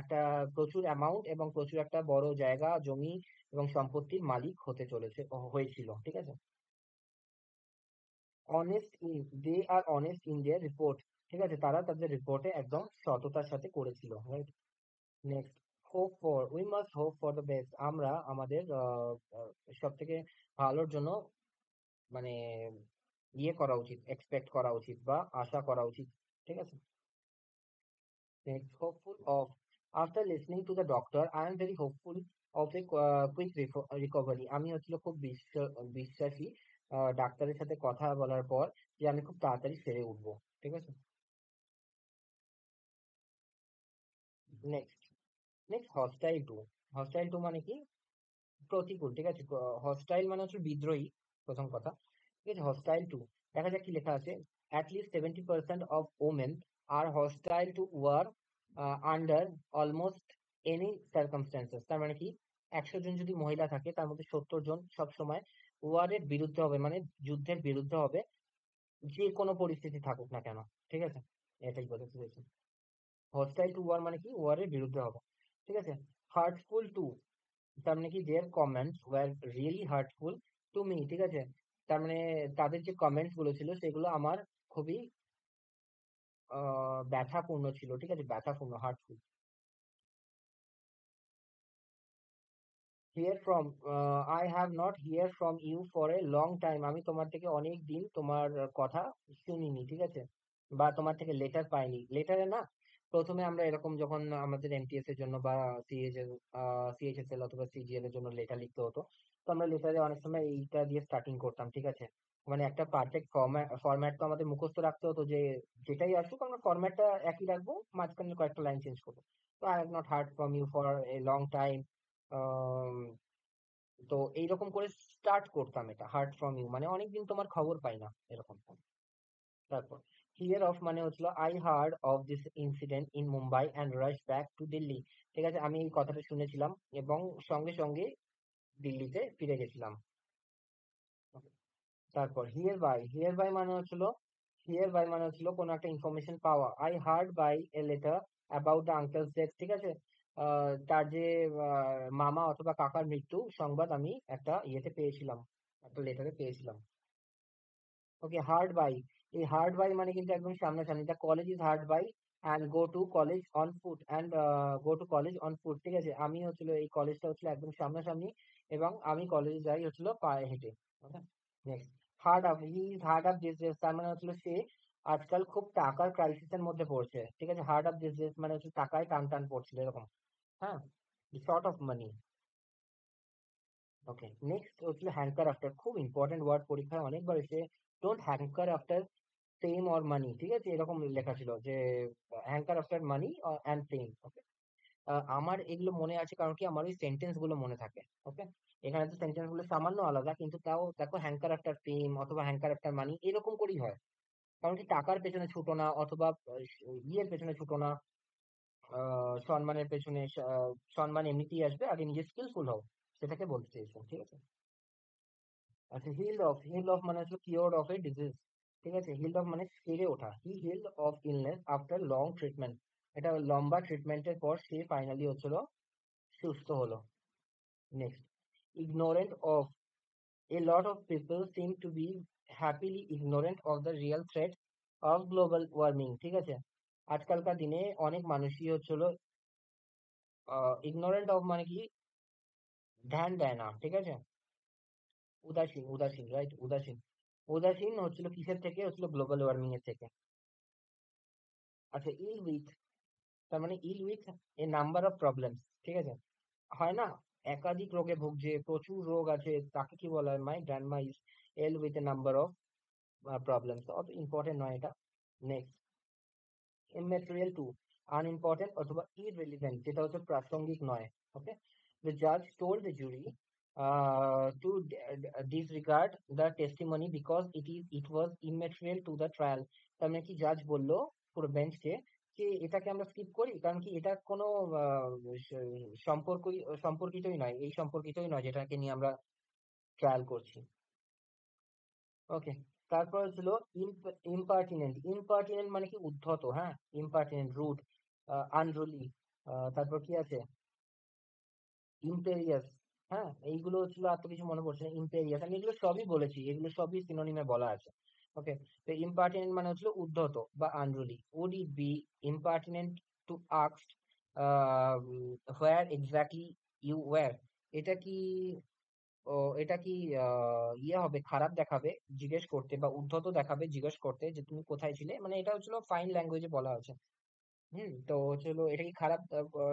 Speaker 1: একটা প্রচুর অ্যামাউন্ট এবং প্রচুর একটা বড় জায়গা, জমি এবং সম্পত্তির মালিক হতে চলেছে, হয়েছিল, ঠিক আছে। Honest in they are honest in their report, ঠিক আছে, তারা তাদের রিপোর্টে একদম সততার সাথে করেছিল, right. Next, hope for, we must hope for the best, আমরা আমাদের সব থেকে ভালোর জন্য মানে ইয়ে করা উচিত, এক্সপেক্ট করা উচিত বা আশা করা উচিত, ঠিক আছে। Next, hopeful of, after listening to the doctor I am very hopeful of a quick recovery, আমি হচ্ছিল খুব বিশ্বাসী ডাক্তারের সাথে কথা বলার পর যে আমি খুব তাড়াতাড়ি সেরে উঠবো, ঠিক আছে। নেক্সট, হস্টাইল টু, মানে কি, প্রতিকূল, ঠিক আছে। হস্টাইল মানে হচ্ছে বিদ্রোহী, প্রথম কথা, ঠিক আছে। হস্টাইল টু, দেখা যাক কি লেখা আছে। At least 70% of women are hostile to war under almost any circumstances, তার মানে কি, 100 জন যদি মহিলা থাকে তার মধ্যে 70 জন সবসময় ওয়ারের বিরুদ্ধে হবে, মানে যুদ্ধের বিরুদ্ধে হবে, যে কোনো পরিস্থিতি থাকুক না কেন, ঠিক আছে। এটাই বোঝাতে চাইছি। হস্টাইল টু ওয়ার মানে কি, ওয়ারের বিরুদ্ধে হবে, ঠিক আছে। হার্টফুল টু, তার মানে কি, their comments were really hurtful to me, ঠিক আছে। তার মানে তাদের যে কমেন্টস গুলো ছিল সেগুলো আমার খুবই ব্যথাপূর্ণ ছিল, ঠিক আছে, ব্যথাপূর্ণ, hurtful. Hear from, I have not hear from you for a long time, আমি তোমার থেকে অনেক দিন তোমার কথা শুনিনি, ঠিক আছে, বা তোমার থেকে লেটার পাইনি। লেটারে না, প্রথমে আমরা এরকম যখন আমাদের এমটিএস এর জন্য বা সিএইচএসএল অথবা সিজিএল এর জন্য লেটার লিখতে হতো, তো আমরা লেটারে অনেক সময় এইটা দিয়ে স্টার্টিং করতাম, ঠিক আছে। মানে একটা পারফেক্ট ফরম্যাট তো আমাদের মুখস্থ রাখতে হতো, যে যেটাই আসুক আমরা ফরম্যাটটা একই রাখবো, মাঝখানে কয়েকটা লাইন চেঞ্জ করবো। তো I have not heard from you for a long time, তো এইরকম করে স্টার্ট করতাম এটা, হার্ড ফ্রম ইউ মানে অনেকদিন তোমার খবর পাই না, এরকম। তারপর হিয়ার অফ মানে হচ্ছিল I hard of this incident in Mumbai and rush back to Delhi, ঠিক আছে, আমি এই কথাটা শুনেছিলাম এবং সঙ্গে সঙ্গে দিল্লিতে ফিরে গেছিলাম। Okay, তারপর হিয়ার বাই মানে হচ্ছিল, কোনো একটা ইনফরমেশন পাওয়া। I heard by a letter about the uncle's death, ঠিক আছে। তার যে মামা অথবা কাকার মৃত্যু সংবাদ আমি একটা ইয়েতে পেয়েছিলাম, একটা লেটারে পেয়েছিলাম। ওকে, হার্ড বাই, এই হার্ড বাই মানে কিন্তু একদম সামনাসামনি, the college is hard by and go to college on foot and go to college on foot, ঠিক আছে, আমি হচ্ছিল এই কলেজটা হচ্ছিল একদম সামনাসামনি এবং আমি কলেজে যাই হচ্ছিল পায়ে হেঁটে। Okay, next, hard up, he is hard up these days, তার মানে হচ্ছিল সে আজকাল খুব টাকার ক্রাইসিসের মধ্যে পড়ছে, ঠিক আছে। হার্ড আপ দিস ডেজ মানে হচ্ছে টাকায় টান টান পড়ছিল, এরকম, হ্যাঁ, short of money. Okay, next হচ্ছিল হ্যাঙ্কার আফটার, খুব ইম্পর্টেন্ট ওয়ার্ড, পরীক্ষায় অনেকবার এসে, don't hanker after fame or money, ঠিক আছে, এরকম লেখা ছিল যে hanker after money and fame. Okay, আমার এগুলো মনে আছে কারণ কি আমার ওই সেন্টেন্স গুলো মনে থাকে। ওকে, এখানে তো সেন্টেন্স গুলো সামান্য আলাদা, কিন্তু তাও দেখো, হ্যাঙ্কার আফটার ফেম অথবা হ্যাঙ্কার আফটার মানি এরকম করেই হয়, কারণ কি টাকার পেছনে ছুটো না অথবা ইয়ের পেছনে ছুটো না, সম্মানের পেছনে, সম্মান এমনিতেই আসবে, আগে নিজে স্কিলফুল হও, সেটাকে বলতে চেয়েছো, ঠিক আছে। আচ্ছা, হিল্ড অফ মানে হচ্ছে কিওর অফ এ ডিজিজ, ঠিক আছে। হিল্ড অফ মানে সেরে ওঠা, he healed of illness after long treatment, এটা লম্বা ট্রিটমেন্টের পর সে ফাইনালি হচ্ছিল সুস্থ হলো। Next, ignorant of, a lot of people seem to be happily ignorant of the real threat of global warming, ঠিক আছে। আজকালকার দিনে অনেক মানুষই হচ্ছিল ignorant of মানে কি, ধ্যান দেয় না, ঠিক আছে, উদাসীন, রাইট, উদাসীন। উদাসীন হচ্ছিল কিসের থেকে, হচ্ছিল গ্লোবাল ওয়ার্মিং এর থেকে। আচ্ছা, ইল উইথ, তার মানে ill with a number of problems, ঠিক আছে। হয় না, একাধিক রোগে ভুগছে, প্রচুর রোগ আছে, তাকে কি বলা হয়, my grandma is ill with a number of problems, অত ইম্পর্টেন্ট নয় এটা। নেক্সট, immaterial টু, আনইম্পর্টেন্ট অথবা irrelevant, যেটা হচ্ছে প্রাসঙ্গিক নয়। ওকে, the judge told the jury to disregard the testimony because it was immaterial to the trial, তার মানে কি, জাজ বললো পুরো বেঞ্চকে আজকে এটাকে আমরা স্কিপ করি, কারণ কি এটা কোনো সম্পর্কিতই নয়, এই সম্পর্কিতই নয় যেটাকে নিয়ে আমরা ট্রায়াল করছি। ওকে, তারপর হচ্ছিল ইম্পার্টিনেন্ট। ইম্পার্টিনেন্ট মানে কি উদ্ধত, হ্যাঁ, ইম্পার্টিনেন্ট, রুড, আনরুলি। তারপর কি আছে, ইম্পেরিয়াস। হ্যাঁ, এইগুলো হচ্ছিল, আর তো কিছু মনে পড়ছে না। ইম্পেরিয়াস, আমি এগুলো সবই বলেছি, এগুলো সবই সিনোনিমে বলা আছে। ওকে, তো ইম্পার্টিনেন্ট মানে হচ্ছিল উদ্ধত বা unruly. Would it be impertinent to ask where exactly you were? এটা কি, ও এটা কি ইয়ে হবে, খারাপ দেখাবে জিজ্ঞেস করতে, বা উদ্ধত দেখাবে জিজ্ঞেস করতে যে তুমি কোথায় ছিলে, মানে এটা হচ্ছিল ফাইন ল্যাঙ্গুয়েজে বলা আছে। তো হচ্ছিল এটা কি খারাপ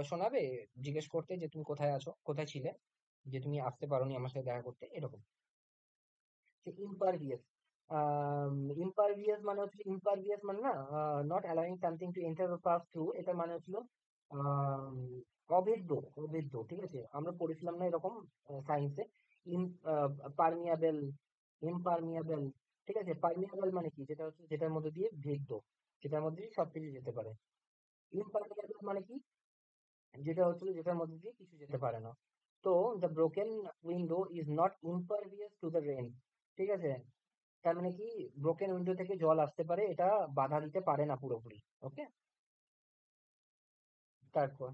Speaker 1: শোনাবে জিজ্ঞেস করতে যে তুমি কোথায় আছো, কোথায় ছিলে, যে তুমি আসতে পারোনি আমার সাথে দেখা করতে, এরকম। ইম্পারভিয়াস, ইম্পারভিয়াস মানে হচ্ছে, ইম্পারভিয়াস মানে না, not allowing something to enter বা পাস থ্রু, এটা মানে হচ্ছিল আম, অভেদ্য। অভেদ্য, ঠিক আছে, আমরা পড়েছিলাম না এরকম সায়েন্সে, ইম পারমিয়াবেল, ইম্পারমিয়াবেল। ঠিক আছে, পারমিয়াবেল মানে কি, যেটা হচ্ছে যেটার মধ্যে দিয়ে ভেদ্য, যেটার মধ্যে দিয়ে সবকিছু যেতে পারে। ইম্পারমিয়াবেল মানে কি, যেটা হচ্ছিল যেটার মধ্যে দিয়ে কিছু যেতে পারে না। তো the broken window is not impervious to the rain. ঠিক আছে, তার মানে কি, ব্রোকেন উইন্ডো থেকে জল আসতে পারে, এটা বাধা দিতে পারে না পুরোপুরি। ওকে, তারপর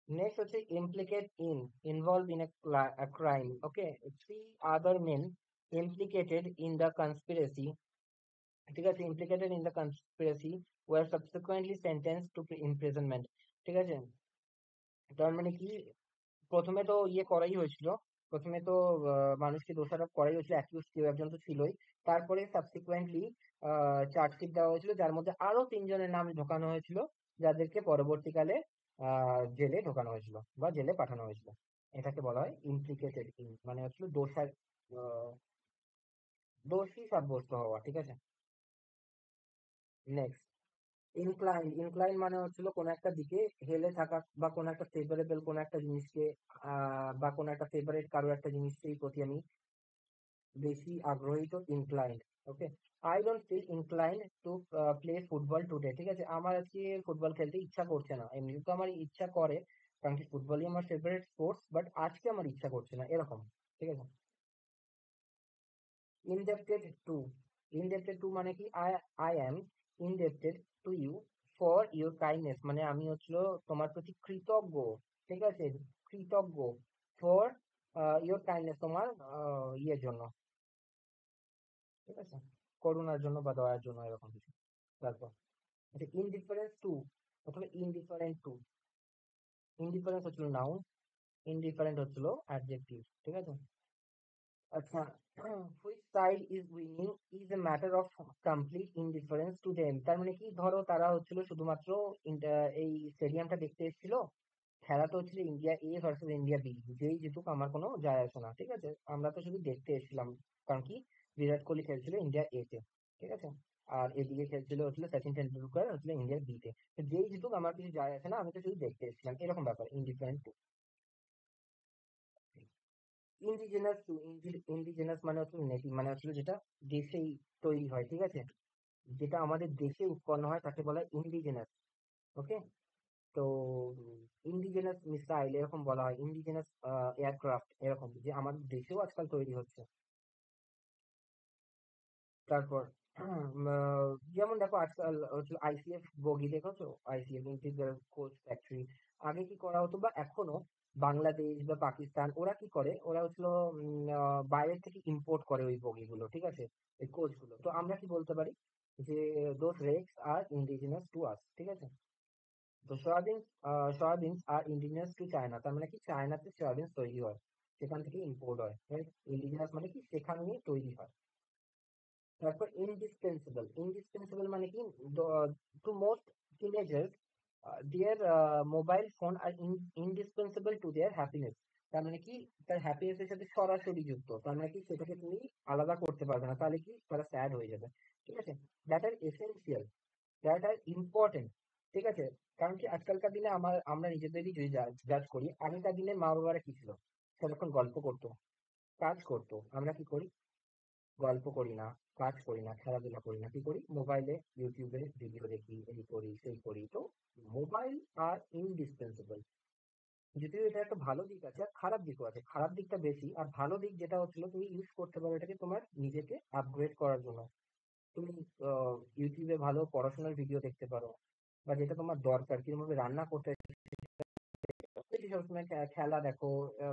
Speaker 1: নেক্সট হচ্ছে implicate in, involve in a crime. Okay, three other men implicated in the conspiracy, ঠিক আছে, implicated in the conspiracy were subsequently sentenced to imprisonment. ঠিক আছে, তার মানে কি, প্রথমে তো ইয়ে করাই হয়েছিল, প্রথমে তো মানুষকে দোষারোপ করাই হয়েছিল, অ্যাকিউজ কেউ একজন তো ছিলই। তারপরে সাবসিকুয়েন্টলি চার্জশিট দেওয়া হয়েছিল, যার মধ্যে আরো তিনজনের নাম ঢোকানো হয়েছিল, যাদেরকে পরবর্তীকালে জেলে ঢোকানো হয়েছিল বা জেলে পাঠানো হয়েছিল। এটাকে বলা হয় ইমপ্লিকেটেড ইন, মানে হচ্ছিল দোষী সাব্যস্ত হওয়া। ঠিক আছে, নেক্সট ইনক্লাইন। ইনক্লাইন মানে হচ্ছিল কোন একটা দিকে হেলে থাকা, বা কোন একটা ফেভারেবল কোন একটা জিনিসকে, বা কোন একটা ফেভারিট কারো একটা জিনিসের প্রতি আমি বেশি আগ্রহী, তো inclined. Okay, I don't feel inclined to play football today. ঠিক আছে, আমার আজকে ফুটবল খেলতে ইচ্ছা করছে না, এমনি তো আমার ইচ্ছা করে, কারণ কি ফুটবলই আমার ফেভারিট স্পোর্টস, বাট আজকে আমার ইচ্ছা করছে না, এরকম। ঠিক আছে, ইনডেপ্টেড টু। ইনডেপ্টেড টু মানে কি, I I am indebted to you for your kindness, মানে আমি হচ্ছিল তোমার প্রতি কৃতজ্ঞ। ঠিক আছে, কৃতজ্ঞ ফর ইউর কাইন্ডনেস, তোমার ইয়ের জন্য, ঠিক আছে, করুণার জন্য বা দয়ার জন্য, এরকম কিছু। তারপর আচ্ছা, ইনডিফারেন্স টু অথবা ইনডিফারেন্ট টু। ইনডিফারেন্স হচ্ছিল নাউন, ইনডিফারেন্ট হচ্ছিল অ্যাডজেক্টিভ। ঠিক আছে, আচ্ছা, which side is winning is a matter of complete indifference to them. তার মানে কি, ধরো তারা হচ্ছিল শুধুমাত্র এই স্টেডিয়ামটা দেখতে এসেছিল, খেলা তো হচ্ছিল ইন্ডিয়া এ ভার্সেস ইন্ডিয়া বি, যেই জিতুক আমার কোনো যায় আসে না। ঠিক আছে, আমরা তো শুধু দেখতে এসেছিলাম, কারণ কি বিরাট কোহলি খেলছিল ইন্ডিয়া এ তে। ঠিক আছে, আর এদিকে খেলছিল হচ্ছিল সচিন টেন্ডুলকার হচ্ছিল ইন্ডিয়ার বি তে। তো যেই জিতুক আমার কিছু যায় আসে না, আমি তো শুধু দেখতে এসেছিলাম, এরকম ব্যাপার, indifferent to. Indigenous to, indigenous মানে হচ্ছে নেটিভ, মানে হচ্ছিল যেটা দেশেই তৈরি হয়। ঠিক আছে, যেটা আমাদের দেশে উৎপন্ন হয় তাকে বলা হয় ইন্ডিজিনাস। ওকে, তো ইন্ডিজেনাস মিসাইল এরকম বলা হয়, ইন্ডিজেনাস এয়ারক্রাফট, এরকম যে আমাদের দেশেও আজকাল তৈরি হচ্ছে। তারপর যেমন দেখো আজকাল হচ্ছে আইসিএফ বগি, দেখেছো, আইসিএফ ইন্টিগ্রাল কোচ ফ্যাক্টরি। আগে কি করা হতো, বা এখনো বাংলাদেশ বা পাকিস্তান ওরা কি করে, ওরা হচ্ছিল বাইরের থেকে ইম্পোর্ট করে ওই বগিগুলো। ঠিক আছে, ওই কোচগুলো, তো আমরা কি বলতে পারি যে those wrecks are indigenous to us. ঠিক আছে, তো soybean are indigenous to China, তার মানে কি চায়নাতে সয়াবিন তৈরি হয়, সেখান থেকে ইম্পোর্ট হয়। ইন্ডিজিনাস মানে কি সেখানে তৈরি হয়। তারপর ইনডিসপেন্সিবল। ইনডিসপেন্সিবল মানে কি, to most teenagers their mobile phone are indispensable to their happiness. তার মানে কি, তার হ্যাপিনেস এর সাথে সরাসরি যুক্ত, তার মানে কি সেটাকে তুমি আলাদা করতে পারবে না, তাহলে কি তারা স্যাড হয়ে যাবে। ঠিক আছে, that are essential, that are important. ঠিক আছে, কারণ কি আজকালকার দিনে আমরা নিজেদেরই যদি জাজ করি, আগেকার দিনে মা বাবারা কি ছিল, সারাক্ষণ গল্প করতো, কাজ করতো, আমরা কি করি, গল্প করি না, কাজ করি না, খেলাধুলা করি না, কি করি, মোবাইলে ইউটিউবে ভিডিও দেখি, এই করি সেই করি। তো ভালো দিক আছে আর খারাপ দিকও আছে। খারাপ দিকটা বেশি, আর ভালো দিক যেটা হচ্ছিল তুমি ইউজ করতে পারো এটাকে তোমার নিজেকে আপগ্রেড করার জন্য। তুমি ইউটিউবে ভালো পড়াশোনার ভিডিও দেখতে পারো, বা যেটা তোমার দরকার কিভাবে রান্না করতে হয়, সবসময় খেলা দেখো,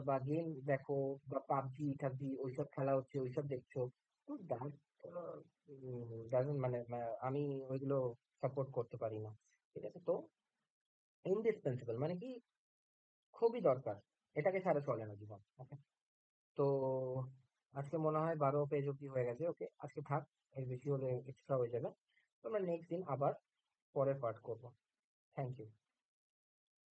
Speaker 1: বা গেম দেখো, বা পাবজি টাবজি ওইসব খেলা হচ্ছে ওইসব দেখছো। তো দ্যাট ডাজন্ট মানে আমি ওইগুলো সাপোর্ট করতে পারি না। ঠিক আছে? তো ইন্ডিসপেন্সিবল মানে কি, খুবই দরকার, এটাকে ছাড়া চলে না জীবন। ওকে, তো আজকে মনে হয় 12 পেজ অব্দি হয়ে গেছে। ওকে, আজকে থাক, এর বেশি হলে এক্সট্রা হয়ে যাবে। তো আমরা নেক্সট দিন আবার পরের পার্ট করবো। Thank you.